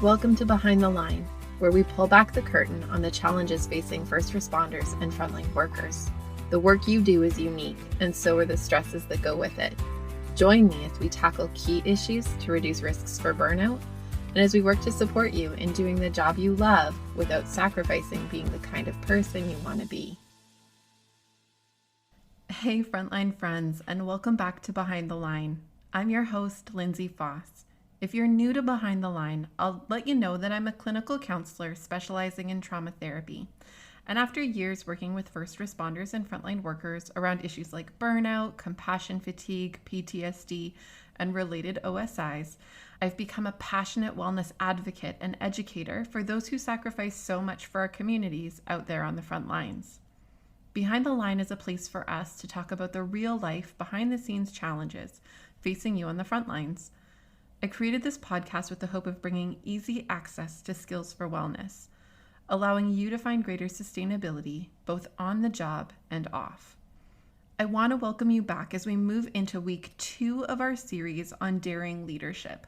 Welcome to Behind the Line, where we pull back the curtain on the challenges facing first responders and frontline workers. The work you do is unique, and so are the stresses that go with it. Join me as we tackle key issues to reduce risks for burnout, and as we work to support you in doing the job you love without sacrificing being the kind of person you want to be. Hey, frontline friends, and welcome back to Behind the Line. I'm your host, Lindsay Faas. If you're new to Behind the Line, I'll let you know that I'm a clinical counselor specializing in trauma therapy. And after years working with first responders and frontline workers around issues like burnout, compassion fatigue, PTSD, and related OSIs, I've become a passionate wellness advocate and educator for those who sacrifice so much for our communities out there on the front lines. Behind the Line is a place for us to talk about the real life, behind the scenes challenges facing you on the front lines. I created this podcast with the hope of bringing easy access to skills for wellness, allowing you to find greater sustainability both on the job and off. I want to welcome you back as we move into week 2 of our series on daring leadership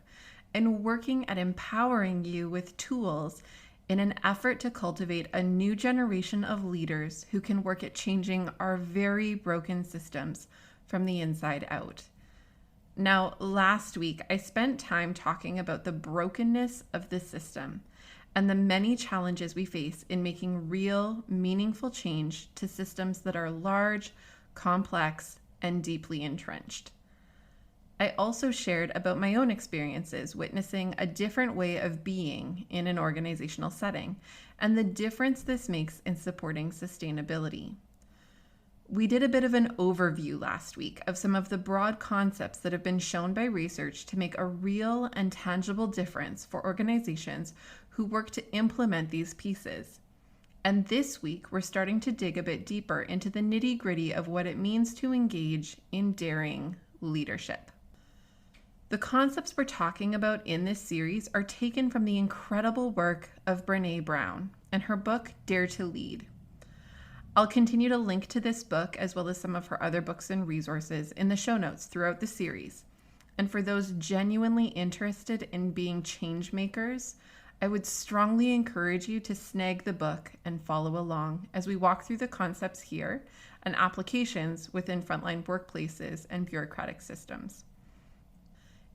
and working at empowering you with tools in an effort to cultivate a new generation of leaders who can work at changing our very broken systems from the inside out. Now, last week, I spent time talking about the brokenness of the system and the many challenges we face in making real, meaningful change to systems that are large, complex, and deeply entrenched. I also shared about my own experiences witnessing a different way of being in an organizational setting and the difference this makes in supporting sustainability. We did a bit of an overview last week of some of the broad concepts that have been shown by research to make a real and tangible difference for organizations who work to implement these pieces. And this week, we're starting to dig a bit deeper into the nitty-gritty of what it means to engage in daring leadership. The concepts we're talking about in this series are taken from the incredible work of Brené Brown and her book, Dare to Lead. I'll continue to link to this book as well as some of her other books and resources in the show notes throughout the series. And for those genuinely interested in being change makers, I would strongly encourage you to snag the book and follow along as we walk through the concepts here and applications within frontline workplaces and bureaucratic systems.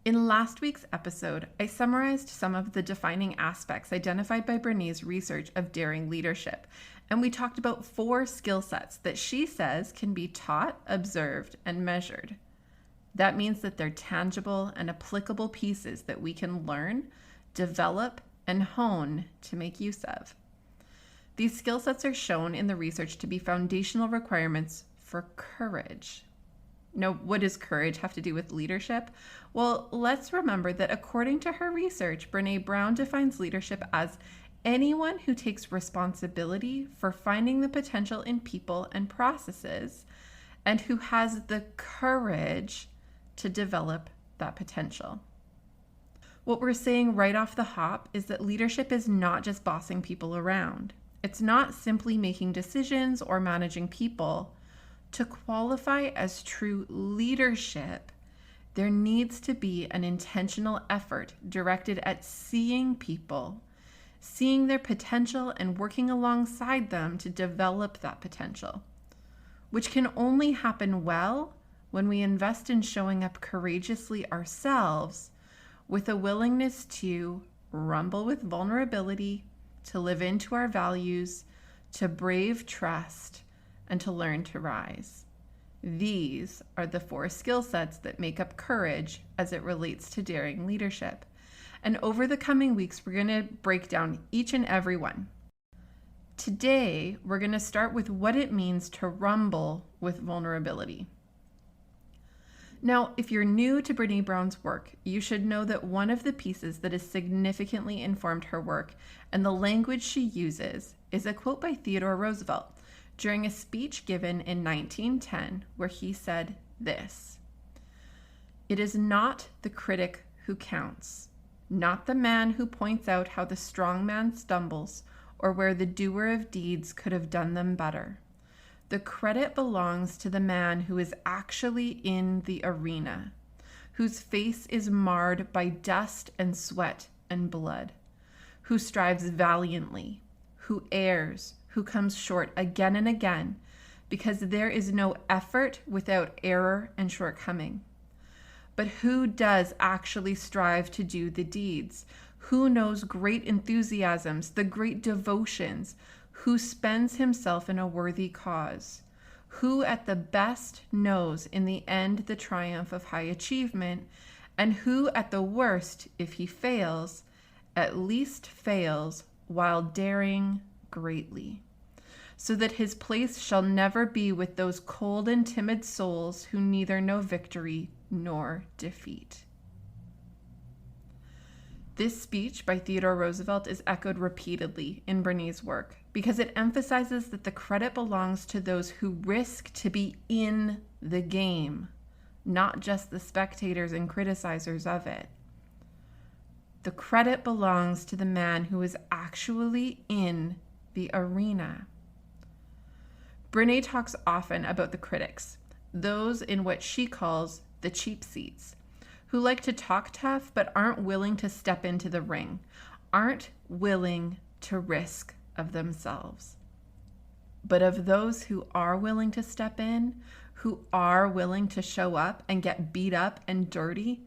In last week's episode, I summarized some of the defining aspects identified by Brené's research of daring leadership, and we talked about 4 skill sets that she says can be taught, observed, and measured. That means that they're tangible and applicable pieces that we can learn, develop, and hone to make use of. These skill sets are shown in the research to be foundational requirements for courage. Now, what does courage have to do with leadership? Well, let's remember that according to her research, Brené Brown defines leadership as anyone who takes responsibility for finding the potential in people and processes and who has the courage to develop that potential. What we're saying right off the hop is that leadership is not just bossing people around. It's not simply making decisions or managing people. To qualify as true leadership, there needs to be an intentional effort directed at seeing people, seeing their potential and working alongside them to develop that potential, which can only happen well when we invest in showing up courageously ourselves with a willingness to rumble with vulnerability, to live into our values, to brave trust, and to learn to rise. These are the 4 skill sets that make up courage as it relates to daring leadership. And over the coming weeks, we're going to break down each and every one. Today, we're going to start with what it means to rumble with vulnerability. Now, if you're new to Brené Brown's work, you should know that one of the pieces that has significantly informed her work and the language she uses is a quote by Theodore Roosevelt during a speech given in 1910 where he said this: "It is not the critic who counts, not the man who points out how the strong man stumbles or where the doer of deeds could have done them better. The credit belongs to the man who is actually in the arena, whose face is marred by dust and sweat and blood, who strives valiantly, who errs, who comes short again and again, because there is no effort without error and shortcoming. But who does actually strive to do the deeds? Who knows great enthusiasms, the great devotions? Who spends himself in a worthy cause? Who at the best knows in the end the triumph of high achievement? And who at the worst, if he fails, at least fails while daring greatly, so that his place shall never be with those cold and timid souls who neither know victory nor defeat. This speech by Theodore Roosevelt is echoed repeatedly in Brené's work because it emphasizes that the credit belongs to those who risk to be in the game, not just the spectators and criticizers of it. The credit belongs to the man who is actually in the arena. Brené talks often about the critics, those in what she calls the cheap seats, who like to talk tough but aren't willing to step into the ring, aren't willing to risk of themselves. But of those who are willing to step in, who are willing to show up and get beat up and dirty,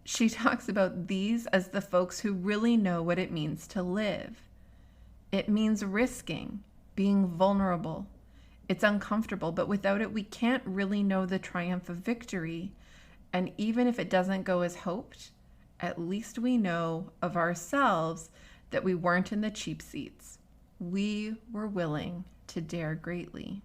she talks about these as the folks who really know what it means to live. It means risking, being vulnerable. It's uncomfortable, but without it, we can't really know the triumph of victory. And even if it doesn't go as hoped, at least we know of ourselves that we weren't in the cheap seats. We were willing to dare greatly.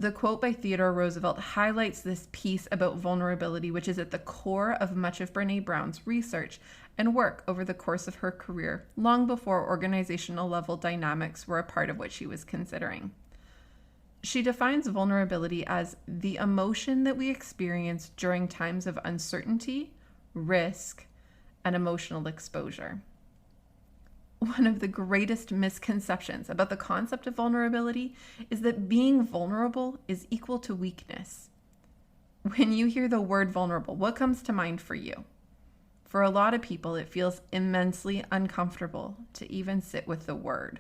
The quote by Theodore Roosevelt highlights this piece about vulnerability, which is at the core of much of Brené Brown's research and work over the course of her career, long before organizational level dynamics were a part of what she was considering. She defines vulnerability as the emotion that we experience during times of uncertainty, risk, and emotional exposure. One of the greatest misconceptions about the concept of vulnerability is that being vulnerable is equal to weakness. When you hear the word vulnerable, what comes to mind for you? For a lot of people, it feels immensely uncomfortable to even sit with the word.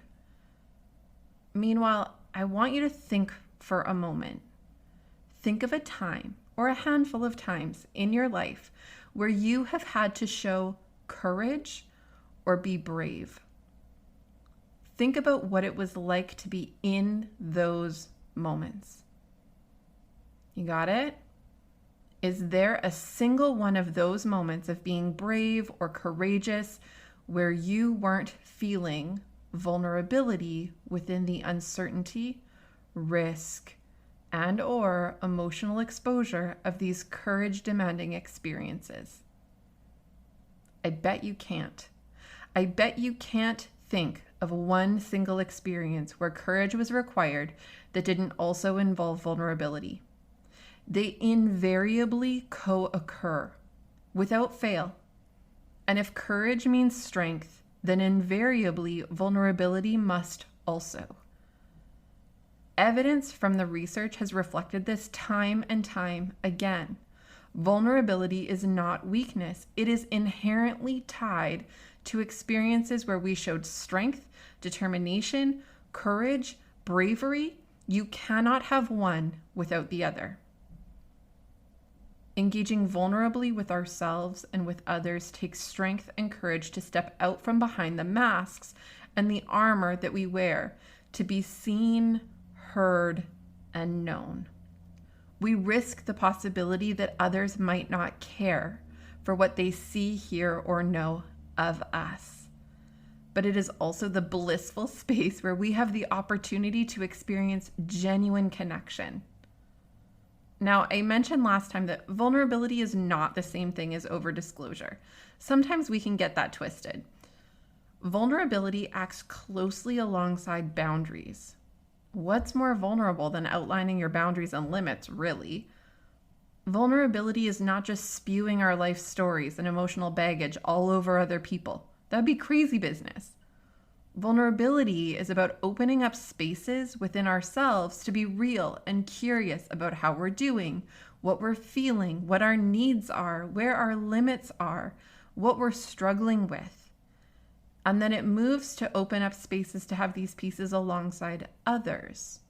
Meanwhile, I want you to think for a moment. Think of a time or a handful of times in your life where you have had to show courage or be brave. Think about what it was like to be in those moments. You got it? Is there a single one of those moments of being brave or courageous where you weren't feeling vulnerability within the uncertainty, risk, and or emotional exposure of these courage-demanding experiences? I bet you can't. I bet you can't think of one single experience where courage was required that didn't also involve vulnerability. They invariably co-occur without fail. And if courage means strength, then invariably vulnerability must also. Evidence from the research has reflected this time and time again. Vulnerability is not weakness. It is inherently tied to experiences where we showed strength, determination, courage, bravery. You cannot have one without the other. Engaging vulnerably with ourselves and with others takes strength and courage to step out from behind the masks and the armor that we wear to be seen, heard, and known. We risk the possibility that others might not care for what they see, hear, or know of us. But it is also the blissful space where we have the opportunity to experience genuine connection. Now, I mentioned last time that vulnerability is not the same thing as over-disclosure. Sometimes we can get that twisted. Vulnerability acts closely alongside boundaries. What's more vulnerable than outlining your boundaries and limits, really? Vulnerability is not just spewing our life stories and emotional baggage all over other people. That'd be crazy business. Vulnerability is about opening up spaces within ourselves to be real and curious about how we're doing, what we're feeling, what our needs are, where our limits are, what we're struggling with. And then it moves to open up spaces to have these pieces alongside others.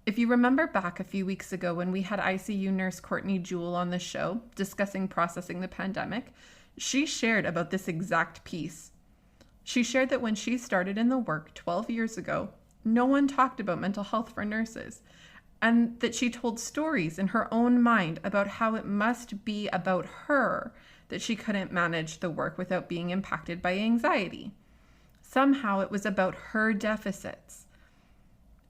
If you remember back a few weeks ago when we had ICU nurse Courtney Jewell on the show discussing processing the pandemic, she shared about this exact piece. She shared that when she started in the work 12 years ago, no one talked about mental health for nurses, and that she told stories in her own mind about how it must be about her that she couldn't manage the work without being impacted by anxiety. Somehow it was about her deficits.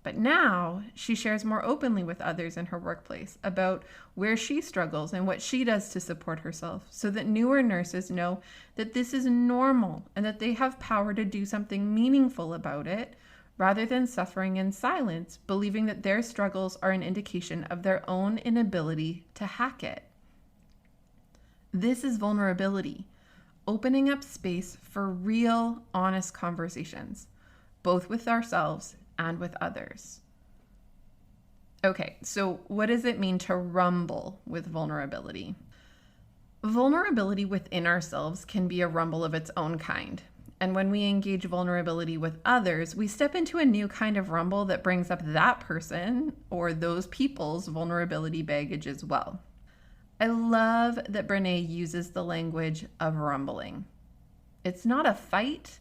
But now she shares more openly with others in her workplace about where she struggles and what she does to support herself, so that newer nurses know that this is normal and that they have power to do something meaningful about it, rather than suffering in silence, believing that their struggles are an indication of their own inability to hack it. This is vulnerability, opening up space for real, honest conversations, both with ourselves and with others. Okay, so what does it mean to rumble with vulnerability? Vulnerability within ourselves can be a rumble of its own kind. And when we engage vulnerability with others, we step into a new kind of rumble that brings up that person or those people's vulnerability baggage as well. I love that Brené uses the language of rumbling. It's not a fight,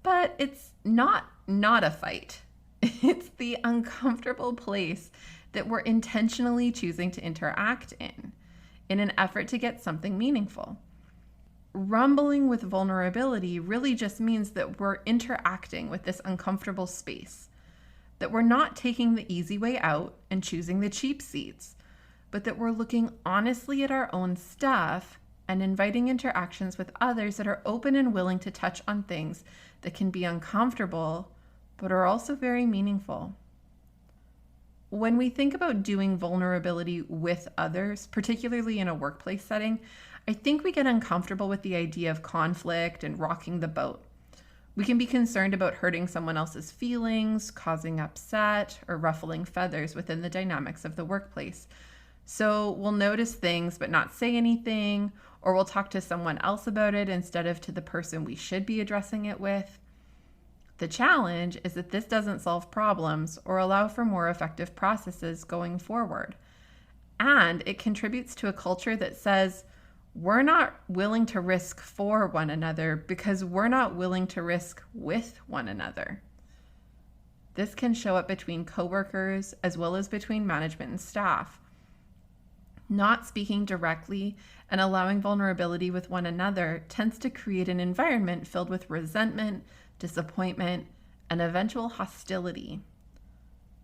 but it's not a fight. It's the uncomfortable place that we're intentionally choosing to interact in an effort to get something meaningful. Rumbling with vulnerability really just means that we're interacting with this uncomfortable space, that we're not taking the easy way out and choosing the cheap seats, but that we're looking honestly at our own stuff and inviting interactions with others that are open and willing to touch on things that can be uncomfortable, but are also very meaningful. When we think about doing vulnerability with others, particularly in a workplace setting, I think we get uncomfortable with the idea of conflict and rocking the boat. We can be concerned about hurting someone else's feelings, causing upset, or ruffling feathers within the dynamics of the workplace. So we'll notice things but not say anything, or we'll talk to someone else about it instead of to the person we should be addressing it with. The challenge is that this doesn't solve problems or allow for more effective processes going forward. And it contributes to a culture that says we're not willing to risk for one another because we're not willing to risk with one another. This can show up between coworkers as well as between management and staff. Not speaking directly and allowing vulnerability with one another tends to create an environment filled with resentment, disappointment, and eventual hostility.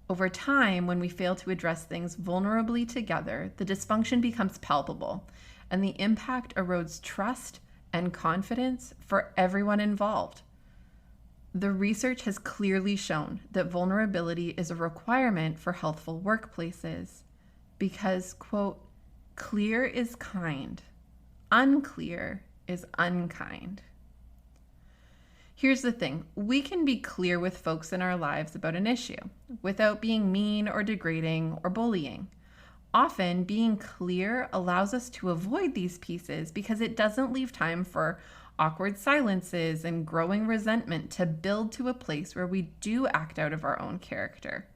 Over time, when we fail to address things vulnerably together, the dysfunction becomes palpable, and the impact erodes trust and confidence for everyone involved. The research has clearly shown that vulnerability is a requirement for healthful workplaces because, quote, clear is kind, unclear is unkind. Here's the thing, we can be clear with folks in our lives about an issue without being mean or degrading or bullying. Often, being clear allows us to avoid these pieces because it doesn't leave time for awkward silences and growing resentment to build to a place where we do act out of our own character.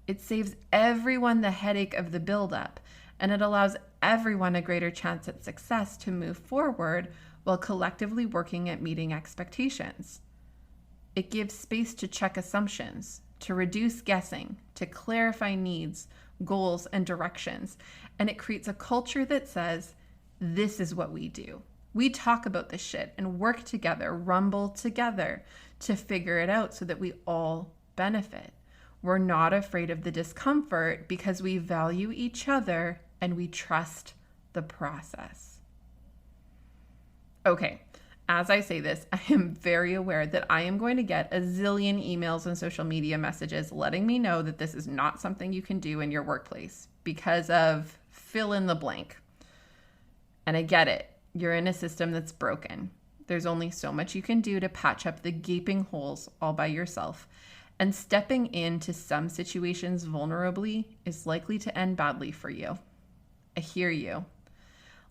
It saves everyone the headache of the buildup, and it allows everyone a greater chance at success to move forward while collectively working at meeting expectations. It gives space to check assumptions, to reduce guessing, to clarify needs, goals, and directions, and it creates a culture that says, this is what we do. We talk about this shit and work together, rumble together to figure it out so that we all benefit. We're not afraid of the discomfort because we value each other and we trust the process. Okay, as I say this, I am very aware that I am going to get a zillion emails and social media messages letting me know that this is not something you can do in your workplace because of fill in the blank. And I get it. You're in a system that's broken. There's only so much you can do to patch up the gaping holes all by yourself. And stepping into some situations vulnerably is likely to end badly for you. I hear you.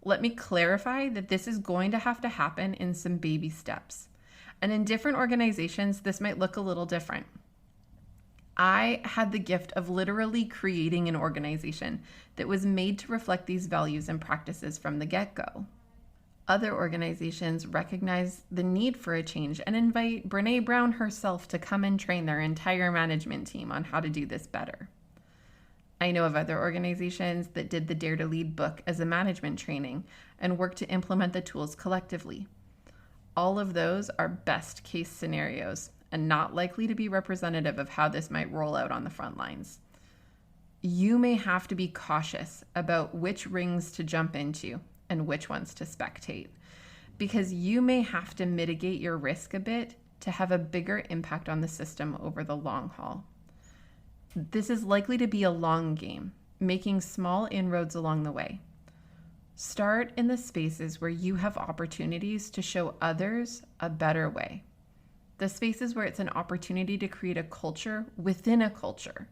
Let me clarify that this is going to have to happen in some baby steps. And in different organizations, this might look a little different. I had the gift of literally creating an organization that was made to reflect these values and practices from the get-go. Other organizations recognize the need for a change and invite Brené Brown herself to come and train their entire management team on how to do this better. I know of other organizations that did the Dare to Lead book as a management training and worked to implement the tools collectively. All of those are best case scenarios and not likely to be representative of how this might roll out on the front lines. You may have to be cautious about which rings to jump into and which ones to spectate, because you may have to mitigate your risk a bit to have a bigger impact on the system over the long haul. This is likely to be a long game, making small inroads along the way. Start in the spaces where you have opportunities to show others a better way. The spaces where it's an opportunity to create a culture within a culture.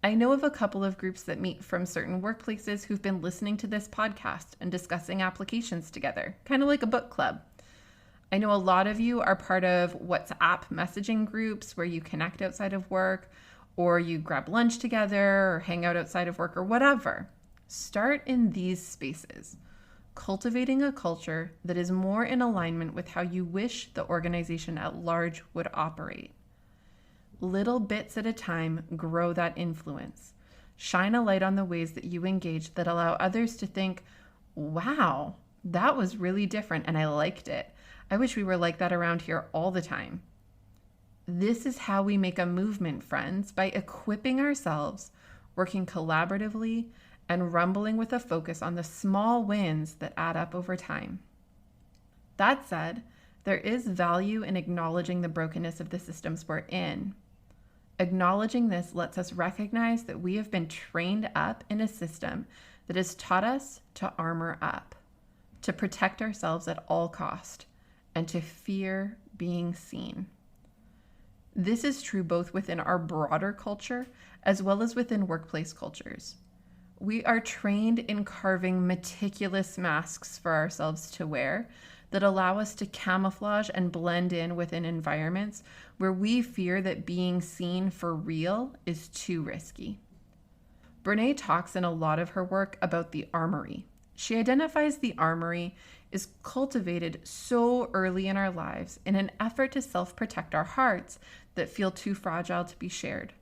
I know of a couple of groups that meet from certain workplaces who've been listening to this podcast and discussing applications together, kind of like a book club. I know a lot of you are part of WhatsApp messaging groups where you connect outside of work, or you grab lunch together or hang out outside of work or whatever. Start in these spaces, cultivating a culture that is more in alignment with how you wish the organization at large would operate. Little bits at a time grow that influence. Shine a light on the ways that you engage that allow others to think, wow, that was really different and I liked it. I wish we were like that around here all the time. This is how we make a movement, friends, by equipping ourselves, working collaboratively, and rumbling with a focus on the small wins that add up over time. That said, there is value in acknowledging the brokenness of the systems we're in. Acknowledging this lets us recognize that we have been trained up in a system that has taught us to armor up, to protect ourselves at all cost, and to fear being seen. This is true both within our broader culture as well as within workplace cultures. We are trained in carving meticulous masks for ourselves to wear that allow us to camouflage and blend in within environments where we fear that being seen for real is too risky. Brené talks in a lot of her work about the armory. She identifies the armory is cultivated so early in our lives in an effort to self-protect our hearts that feel too fragile to be shared.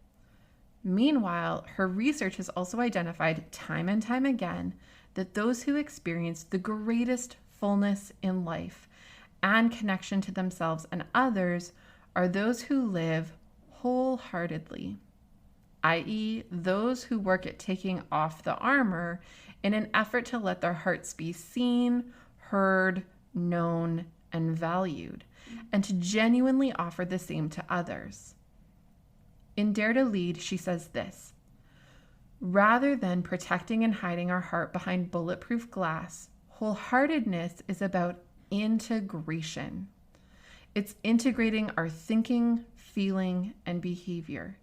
Meanwhile, her research has also identified time and time again that those who experience the greatest fullness in life and connection to themselves and others are those who live wholeheartedly, i.e., those who work at taking off the armor in an effort to let their hearts be seen, heard, known, and valued, and to genuinely offer the same to others. In Dare to Lead, she says this: rather than protecting and hiding our heart behind bulletproof glass, wholeheartedness is about integration. It's integrating our thinking, feeling, and behavior.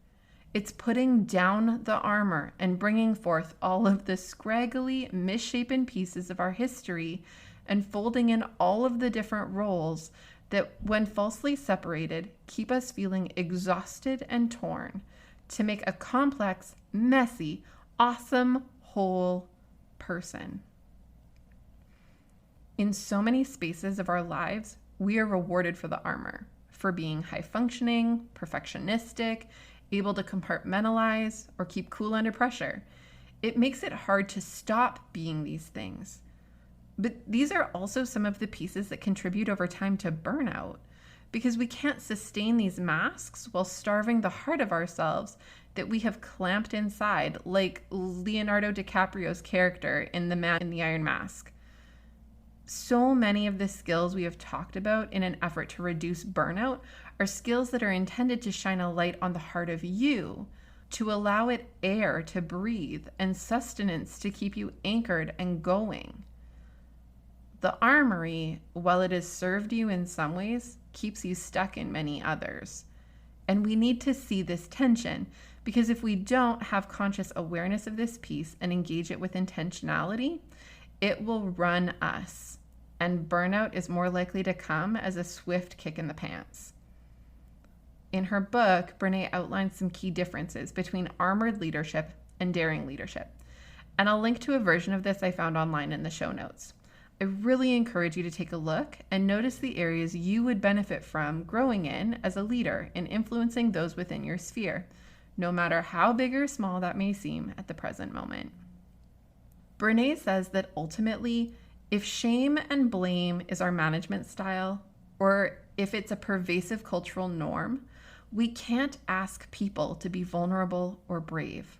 It's putting down the armor and bringing forth all of the scraggly, misshapen pieces of our history and folding in all of the different roles that, when falsely separated, keep us feeling exhausted and torn to make a complex, messy, awesome, whole person. In so many spaces of our lives, we are rewarded for the armor, for being high-functioning, perfectionistic, able to compartmentalize, or keep cool under pressure. It makes it hard to stop being these things. But these are also some of the pieces that contribute over time to burnout, because we can't sustain these masks while starving the heart of ourselves that we have clamped inside, like Leonardo DiCaprio's character in The Man in the Iron Mask. So many of the skills we have talked about in an effort to reduce burnout are skills that are intended to shine a light on the heart of you, to allow it air to breathe and sustenance to keep you anchored and going. The armory, while it has served you in some ways, keeps you stuck in many others. And we need to see this tension, because if we don't have conscious awareness of this piece and engage it with intentionality, it will run us. and burnout is more likely to come as a swift kick in the pants. In her book, Brené outlines some key differences between armored leadership and daring leadership. And I'll link to a version of this I found online in the show notes. I really encourage you to take a look and notice the areas you would benefit from growing in as a leader in influencing those within your sphere, no matter how big or small that may seem at the present moment. Brené says that ultimately, if shame and blame is our management style, or if it's a pervasive cultural norm, we can't ask people to be vulnerable or brave.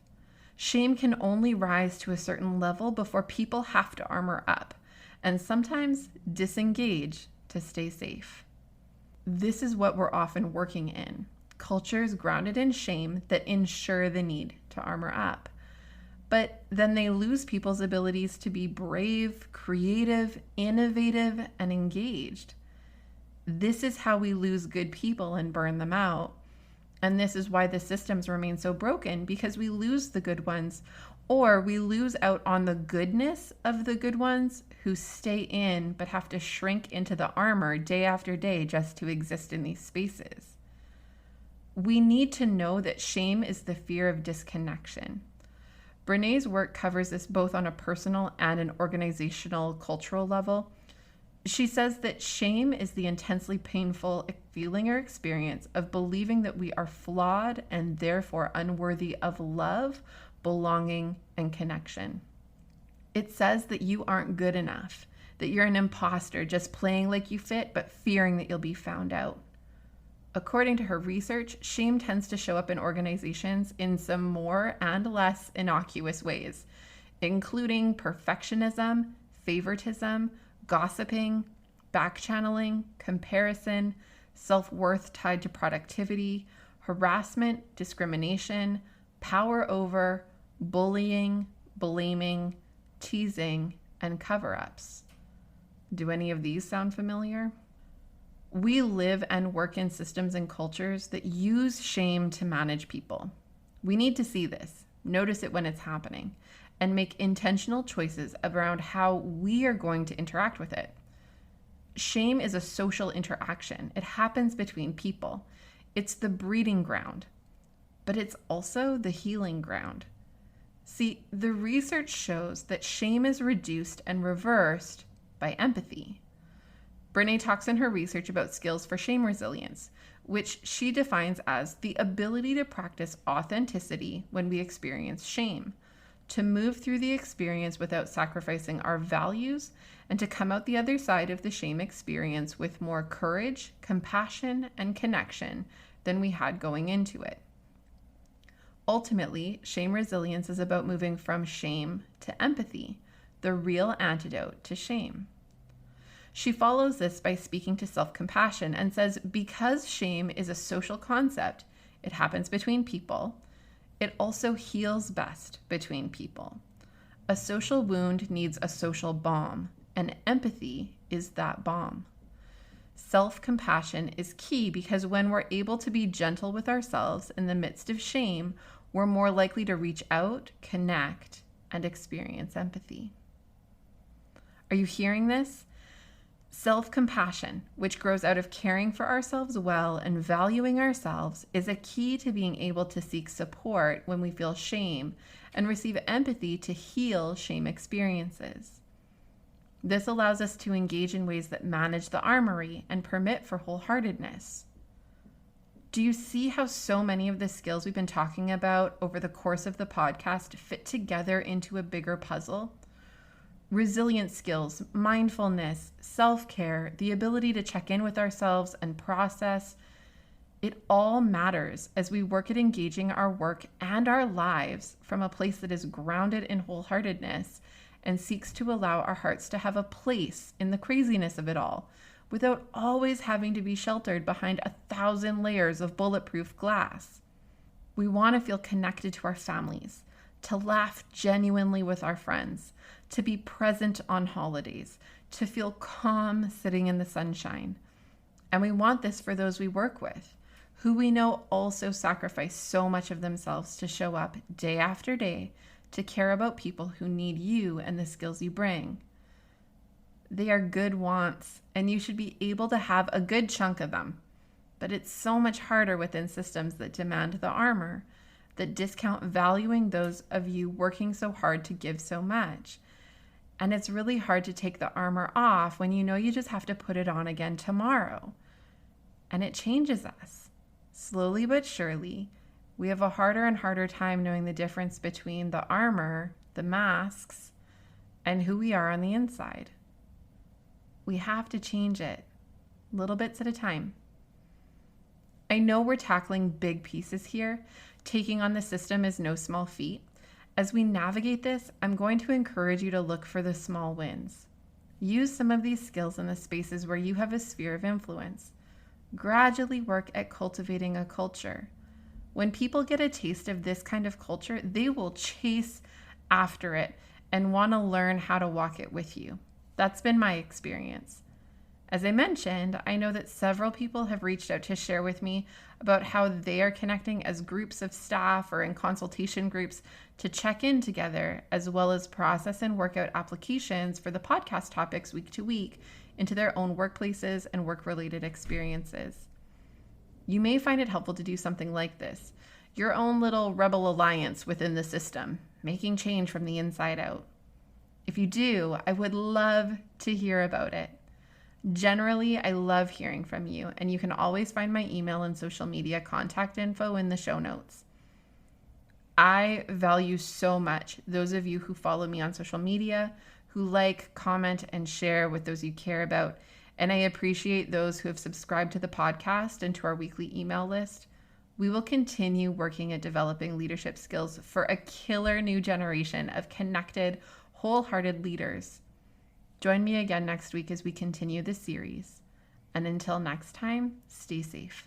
Shame can only rise to a certain level before people have to armor up and sometimes disengage to stay safe. This is what we're often working in, cultures grounded in shame that ensure the need to armor up. But then they lose people's abilities to be brave, creative, innovative, and engaged. This is how we lose good people and burn them out. And this is why the systems remain so broken, because we lose the good ones, or we lose out on the goodness of the good ones who stay in but have to shrink into the armor day after day just to exist in these spaces. We need to know that shame is the fear of disconnection. Brené's work covers this both on a personal and an organizational, cultural level. She says that shame is the intensely painful feeling or experience of believing that we are flawed and therefore unworthy of love, belonging, and connection. It says that you aren't good enough, that you're an imposter just playing like you fit, but fearing that you'll be found out. According to her research, shame tends to show up in organizations in some more and less innocuous ways, including perfectionism, favoritism, gossiping, backchanneling, comparison, self-worth tied to productivity, harassment, discrimination, power over, bullying, blaming, teasing, and cover-ups. Do any of these sound familiar? We live and work in systems and cultures that use shame to manage people. We need to see this, notice it when it's happening, and make intentional choices around how we are going to interact with it. Shame is a social interaction. It happens between people. It's the breeding ground, but it's also the healing ground. See, the research shows that shame is reduced and reversed by empathy. Brené talks in her research about skills for shame resilience, which she defines as the ability to practice authenticity when we experience shame, to move through the experience without sacrificing our values, and to come out the other side of the shame experience with more courage, compassion, and connection than we had going into it. Ultimately, shame resilience is about moving from shame to empathy, the real antidote to shame. She follows this by speaking to self-compassion and says, because shame is a social concept, it happens between people, it also heals best between people. A social wound needs a social balm, and empathy is that balm. Self-compassion is key because when we're able to be gentle with ourselves in the midst of shame, we're more likely to reach out, connect, and experience empathy. Are you hearing this? Self-compassion, which grows out of caring for ourselves well and valuing ourselves, is a key to being able to seek support when we feel shame and receive empathy to heal shame experiences. This allows us to engage in ways that manage the armory and permit for wholeheartedness. Do you see how so many of the skills we've been talking about over the course of the podcast fit together into a bigger puzzle? Resilience skills, mindfulness, self-care, the ability to check in with ourselves and process, it all matters as we work at engaging our work and our lives from a place that is grounded in wholeheartedness and seeks to allow our hearts to have a place in the craziness of it all, without always having to be sheltered behind 1,000 layers of bulletproof glass. We want to feel connected to our families, to laugh genuinely with our friends, to be present on holidays, to feel calm sitting in the sunshine. And we want this for those we work with, who we know also sacrifice so much of themselves to show up day after day to care about people who need you and the skills you bring. They are good wants, and you should be able to have a good chunk of them. But it's so much harder within systems that demand the armor, that discount valuing those of you working so hard to give so much. And it's really hard to take the armor off when you know you just have to put it on again tomorrow. And it changes us. Slowly but surely, we have a harder and harder time knowing the difference between the armor, the masks, and who we are on the inside. We have to change it, little bits at a time. I know we're tackling big pieces here. Taking on the system is no small feat. As we navigate this, I'm going to encourage you to look for the small wins. Use some of these skills in the spaces where you have a sphere of influence. Gradually work at cultivating a culture. When people get a taste of this kind of culture, they will chase after it and want to learn how to walk it with you. That's been my experience. As I mentioned, I know that several people have reached out to share with me about how they are connecting as groups of staff or in consultation groups to check in together, as well as process and work out applications for the podcast topics week to week into their own workplaces and work-related experiences. You may find it helpful to do something like this, your own little rebel alliance within the system, making change from the inside out. If you do, I would love to hear about it. Generally, I love hearing from you, and you can always find my email and social media contact info in the show notes. I value so much those of you who follow me on social media, who like, comment, and share with those you care about, and I appreciate those who have subscribed to the podcast and to our weekly email list. We will continue working at developing leadership skills for a killer new generation of connected, wholehearted leaders. Join me again next week as we continue this series. And until next time, stay safe.